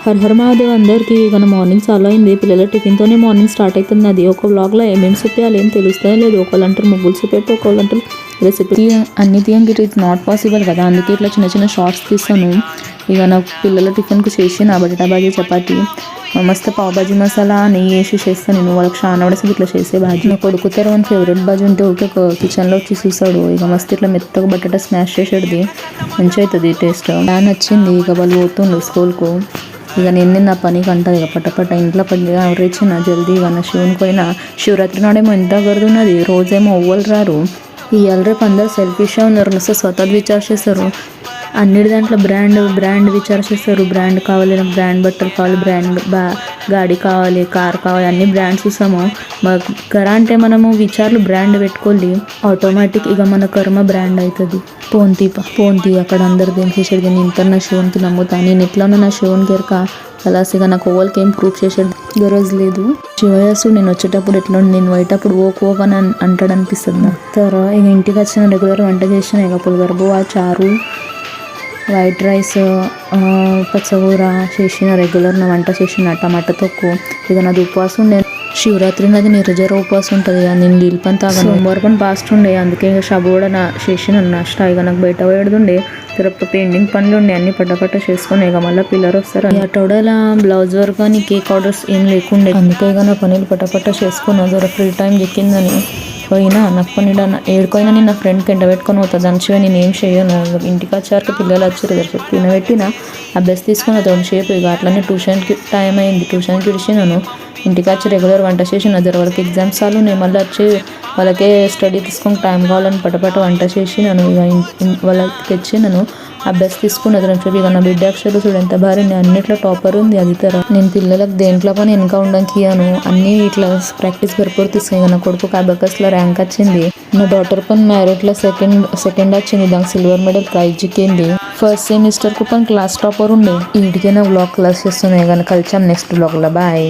Her her Mahadev అందరికీ. ఇక morning చాలా అయింది. పిల్లల టిఫిన్తోనే మార్నింగ్ స్టార్ట్ అవుతుంది. అది ఒక వ్లాగ్లో ఏమేమి చెప్పాలి ఏం తెలుస్తాయో లేదు. ఒకళ్ళు అంటారు ముగ్గులు చెప్పి ఒకళ్ళు అంటారు రెసిపీ అన్ని తీయంకి ఇట్స్ నాట్ పాసిబుల్ కదా, అందుకే ఇట్లా చిన్న చిన్న షార్ట్స్ తీస్తాను. ఇక నాకు పిల్లల టిఫిన్కు చేసిన బటాటా బాజీ చపాతి మస్తు పావు బాజీ మసాలా నెయ్యి వేసి చేస్తాను నేను. వాళ్ళకి చాలా పడేసి ఇట్లా చేసే బాజీ. నా కొడుకుతారు అని ఫేవరెట్ బాజీ ఉంటే ఓకే కిచెన్లో వచ్చి చూస్తాడు. ఇక మస్తు ఇట్లా మెత్తగా బటాటా స్మాష్ చేసేది మంచిగా అవుతుంది టేస్ట్. ప్లాన్ వచ్చింది. ఇక వాళ్ళు పోతుండ్రు స్కూల్కు. ఇక నేను నా పనికి అంటారు ఇక పట్టపట్ట ఇంట్లో పని ఎవరిచ్చిన జల్దీ. ఇక నా శివునికి పోయినా శివరాత్రి నాడేమో ఎంత గరుదున్నది, రోజేమో ఎవ్వరు రారు. ఇవాళ రేపు అందరు సెల్ఫిష్గా ఉన్నారు, మస్తు స్వతः విచార్ చేస్తారు. అన్నిటి దాంట్లో బ్రాండ్ విచార్ చేస్తారు. బ్రాండ్ కావాలి, నాకు బ్రాండ్ బట్టలు కావాలి, బ్రాండ్ గాడి కావాలి, కార్ కావాలి, అన్ని బ్రాండ్స్ చూసాము. కర అంటే మనము విచార్లు బ్రాండ్ పెట్టుకోవాలి ఆటోమేటిక్. ఇక మన కర్మ బ్రాండ్ అవుతుంది. పోంతి అక్కడ అందరు దేనికి చేసేది. నేను ఇంత నా శివునికి నమ్ముతాను. నేను ఎట్లా ఉన్నా నా శివునికి ఎరక కలాసిగా నాకు ఓవల్కి ఏం ప్రూఫ్ చేసేది గరోజ్ లేదు. శివయాసుడు నేను వచ్చేటప్పుడు ఎట్లా నేను పోయేటప్పుడు ఓక్ అని అంటాడు అనిపిస్తుంది నాకు. తర్వాత ఇక ఇంటికి వచ్చిన రెగ్యులర్ వంట చేసిన ఇక పులిగరబు ఆ చారు వైట్ రైస్ పచ్చగూర చేసిన రెగ్యులర్ నా వంట చేసిన టమాటా తొక్కు. ఇక నాది ఉపవాసం ఉండే శివరాత్రి నాది నిర్జర ఉపవాసం ఉంటుంది. నేను నీళ్ళు పని తాగాను. సోమవారం పాస్ట్ ఉండే, అందుకే ఇక షబు కూడా చేసిన నష్ట. ఇక నాకు బయట పోయేడుండే తిరుపతి పెండింగ్ పనులు ఉండే అన్ని పట్టపట్ట చేసుకొని ఇక మళ్ళీ పిల్లలు వస్తారు. ఇక టోడల బ్లౌజ్ వర్క్ కానీ కేక్ ఆర్డర్స్ ఏం లేకుండే, అందుకే ఇక నా పనులు పట్టపట్ట చేసుకున్నా. జర ఫ్రీ టైం చెక్కిందని పోయినా నాకు పని ఏడుకోయినా నేను నా ఫ్రెండ్కి ఎండ పెట్టుకొని పోతుంది. దానిషివే నేను ఏం చేయను. ఇంటికి వచ్చాక పిల్లలు వచ్చారు కదా చెప్పి పెట్టిన అభ్యాస్ తీసుకుని అవుతాను షేప్. ఇక అట్లనే ట్యూషన్కి టైం అయింది, ట్యూషన్కి ఇడిచినాను. ఇంటికి వచ్చి రెగ్యులర్ వంట చేసిన. జర వాళ్ళకి ఎగ్జామ్స్ చాలు నేను మళ్ళీ వచ్చి వాళ్ళకే స్టడీ తీసుకొని టైం కావాలని పటపట వంట చేసి నన్ను ఇక వాళ్ళకి తెచ్చి నన్ను అభ్యాస్ తీసుకున్నది. చెప్పి ఇక నా బిడ్డ అక్షరాలు చూడు ఎంత భారీ, అన్నిట్లో టాపర్ ఉంది. అది తర నేను పిల్లలకు దేంట్లో పని వెనక ఉండడానికి అన్నీ ఇట్లా ప్రాక్టీస్ పెరుపురు తీసుకుని. ఇక నా కొడుకు అబకస్లో ర్యాంక్ వచ్చింది. నా డాటర్ పని మ్యారిట్లో సెకండ్ వచ్చింది. దానికి సిల్వర్ మెడల్ ప్రైజ్ చిక్కింది. ఫస్ట్ సెమిస్టర్కు పని క్లాస్ టాపర్ ఉండే. ఇంటికే నా వ్లాగ్ క్లాస్ చేస్తున్నాయి. కానీ కలిసాం నెక్స్ట్ వ్లాగ్లో. బాయ్.